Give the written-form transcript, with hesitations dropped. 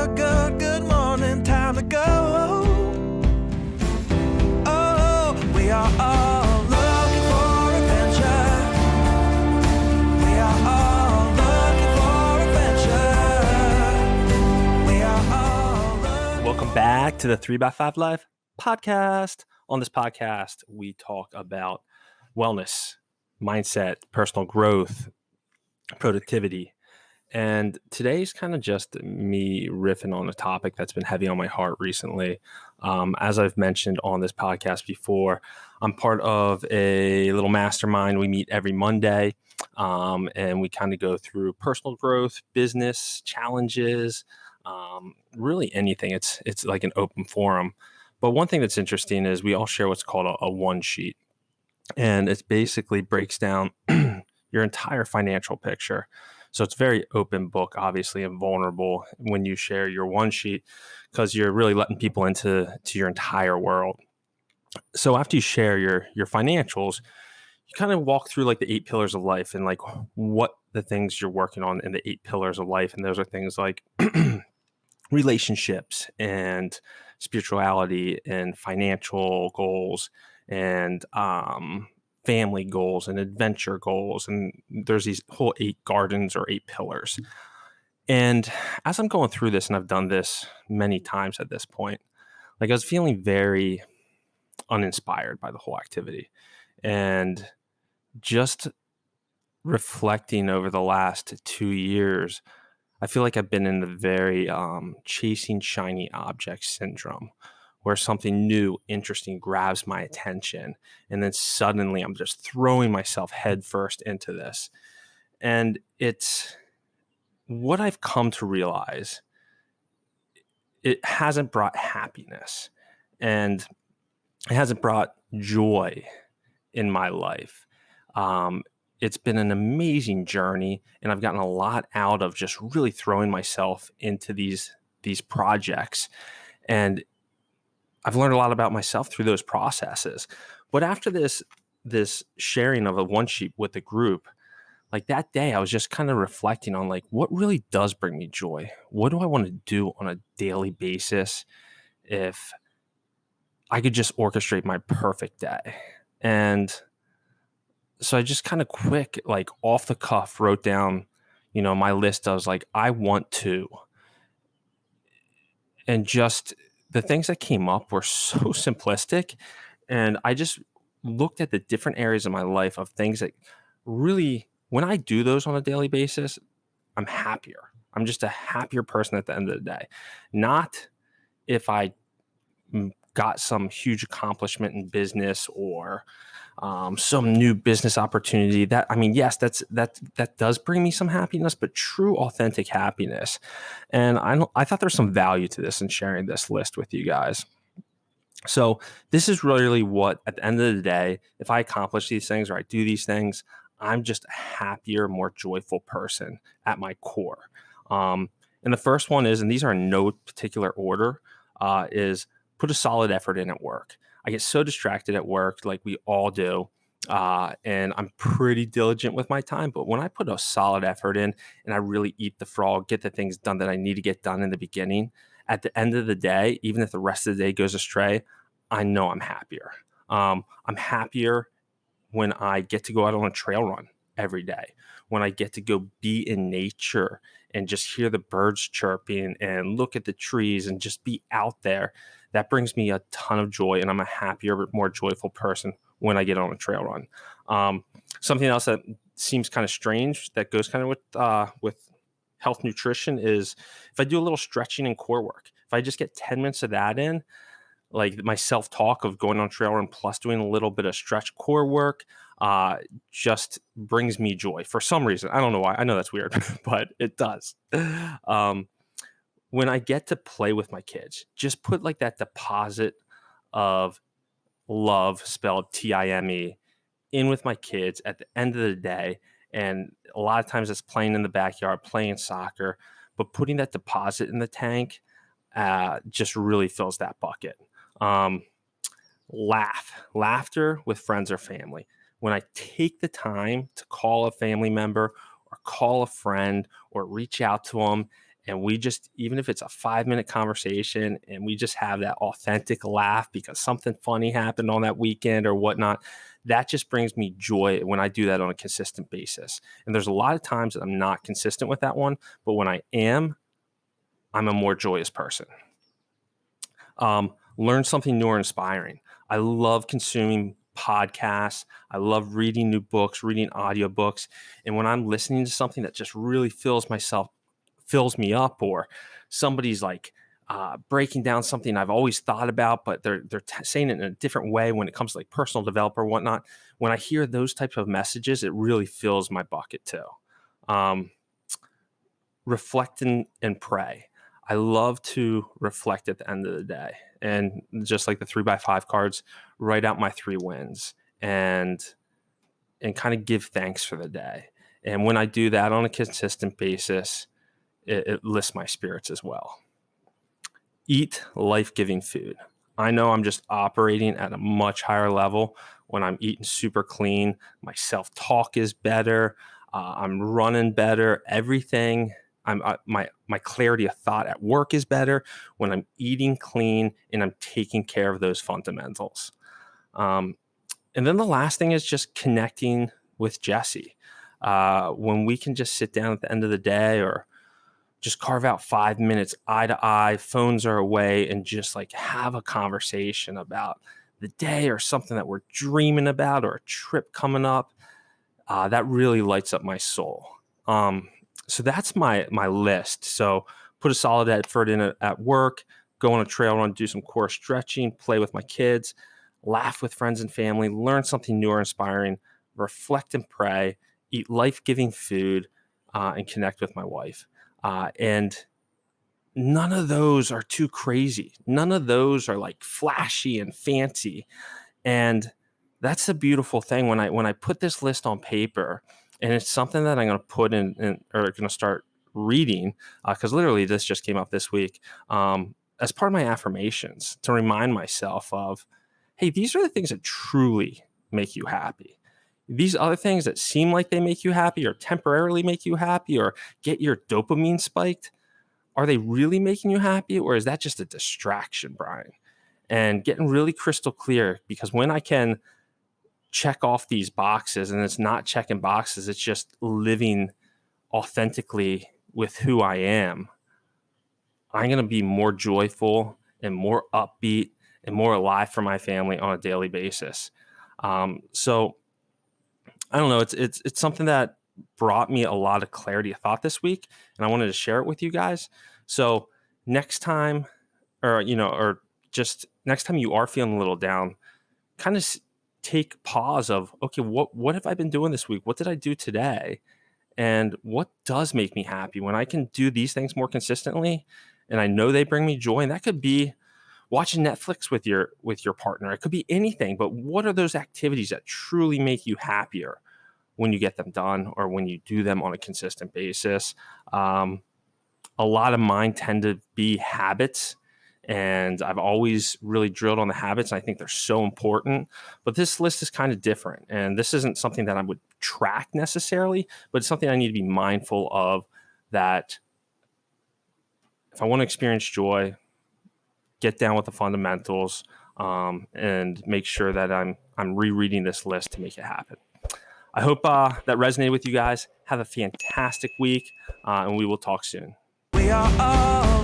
good morning, time to go. Oh, we are all looking for adventure. We are all looking for adventure. We are all looking. Welcome back to the 3x5 Live podcast. On this podcast, we talk about wellness, mindset, personal growth, productivity. And today's kind of just me riffing on a topic that's been heavy on my heart recently. As I've mentioned on this podcast before, I'm part of a little mastermind. We meet every Monday, and we kind of go through personal growth, business challenges, really anything. It's like an open forum. But one thing that's interesting is we all share what's called a one sheet. And it basically breaks down your entire financial picture. So it's very open book, obviously, and vulnerable when you share your one sheet because you're really letting people into your entire world. So after you share your financials, you kind of walk through like the 8 pillars of life and like what the things you're working on in the 8 pillars of life. And those are things like relationships and spirituality and financial goals and family goals and adventure goals. And there's these whole 8 gardens or 8 pillars. And as I'm going through this, and I've done this many times at this point, like I was feeling very uninspired by the whole activity. And just reflecting over the last 2 years, I feel like I've been in the very chasing shiny object syndrome, where something new, interesting grabs my attention. And then suddenly I'm just throwing myself headfirst into this. And it's what I've come to realize. It hasn't brought happiness and it hasn't brought joy in my life. It's been an amazing journey, and I've gotten a lot out of just really throwing myself into these projects. And I've learned a lot about myself through those processes. But after this sharing of a one sheet with the group, like that day, I was just kind of reflecting on like what really does bring me joy. What do I want to do on a daily basis if I could just orchestrate my perfect day? And so I just kind of quick, like off the cuff, wrote down, my list. I was like, I want to. And just the things that came up were so simplistic. And I just looked at the different areas of my life of things that really, when I do those on a daily basis, I'm happier. I'm just a happier person at the end of the day. Not if I got some huge accomplishment in business or some new business opportunity. Yes, that does bring me some happiness, but true, authentic happiness. And I thought there's some value to this in sharing this list with you guys. So this is really what, at the end of the day, if I accomplish these things or I do these things, I'm just a happier, more joyful person at my core. And the first one is, and these are in no particular order, is put a solid effort in at work. I get so distracted at work, like we all do, and I'm pretty diligent with my time. But when I put a solid effort in and I really eat the frog, get the things done that I need to get done in the beginning, at the end of the day, even if the rest of the day goes astray, I know I'm happier. I'm happier when I get to go out on a trail run every day, when I get to go be in nature and just hear the birds chirping and look at the trees and just be out there. That brings me a ton of joy, and I'm a happier, more joyful person when I get on a trail run. Something else that seems kind of strange that goes kind of with health nutrition is if I do a little stretching and core work. If I just get 10 minutes of that in, like my self-talk of going on a trail run plus doing a little bit of stretch core work, just brings me joy for some reason. I don't know why. I know that's weird, but it does. When I get to play with my kids, just put like that deposit of love, spelled Time, in with my kids at the end of the day. And a lot of times it's playing in the backyard, playing soccer, but putting that deposit in the tank just really fills that bucket. Laughter with friends or family. When I take the time to call a family member or call a friend or reach out to them and we just, even if it's a 5-minute conversation, and we just have that authentic laugh because something funny happened on that weekend or whatnot, that just brings me joy when I do that on a consistent basis. And there's a lot of times that I'm not consistent with that one, but when I am, I'm a more joyous person. Learn something new or inspiring. I love consuming podcasts. I love reading new books, reading audiobooks. And when I'm listening to something that just really fills me up, or somebody's like breaking down something I've always thought about, but they're saying it in a different way when it comes to like personal development or whatnot. When I hear those types of messages, it really fills my bucket too. Reflect and pray. I love to reflect at the end of the day, and just like the 3x5 cards, write out my 3 wins and kind of give thanks for the day. And when I do that on a consistent basis, it lifts my spirits as well. Eat life-giving food. I know I'm just operating at a much higher level when I'm eating super clean. My self-talk is better. I'm running better. Everything. My clarity of thought at work is better when I'm eating clean and I'm taking care of those fundamentals. And then the last thing is just connecting with Jesse. When we can just sit down at the end of the day, or just carve out 5 minutes eye to eye, phones are away, and just like have a conversation about the day or something that we're dreaming about or a trip coming up, that really lights up my soul. So that's my list. So put a solid effort in at work, go on a trail run, do some core stretching, play with my kids, laugh with friends and family, learn something new or inspiring, reflect and pray, eat life-giving food, and connect with my wife. And none of those are too crazy. None of those are like flashy and fancy. And that's the beautiful thing when I put this list on paper, and it's something that I'm going to put in or going to start reading, because literally this just came up this week, as part of my affirmations, to remind myself of, hey, these are the things that truly make you happy. These other things that seem like they make you happy or temporarily make you happy or get your dopamine spiked, are they really making you happy, or is that just a distraction, Bryan? And getting really crystal clear, because when I can check off these boxes, and it's not checking boxes, it's just living authentically with who I am, I'm going to be more joyful and more upbeat and more alive for my family on a daily basis. So I don't know. It's something that brought me a lot of clarity of thought this week, and I wanted to share it with you guys. So next time, or just next time you are feeling a little down, kind of take pause of, okay, what have I been doing this week? What did I do today? And what does make me happy when I can do these things more consistently? And I know they bring me joy. And that could be watching Netflix with your partner. It could be anything. But what are those activities that truly make you happier when you get them done, or when you do them on a consistent basis? A lot of mine tend to be habits. And I've always really drilled on the habits. I think they're so important. But this list is kind of different. And this isn't something that I would track necessarily, but it's something I need to be mindful of, that if I want to experience joy, get down with the fundamentals, and make sure that I'm rereading this list to make it happen. I hope that resonated with you guys. Have a fantastic week, and we will talk soon. We are all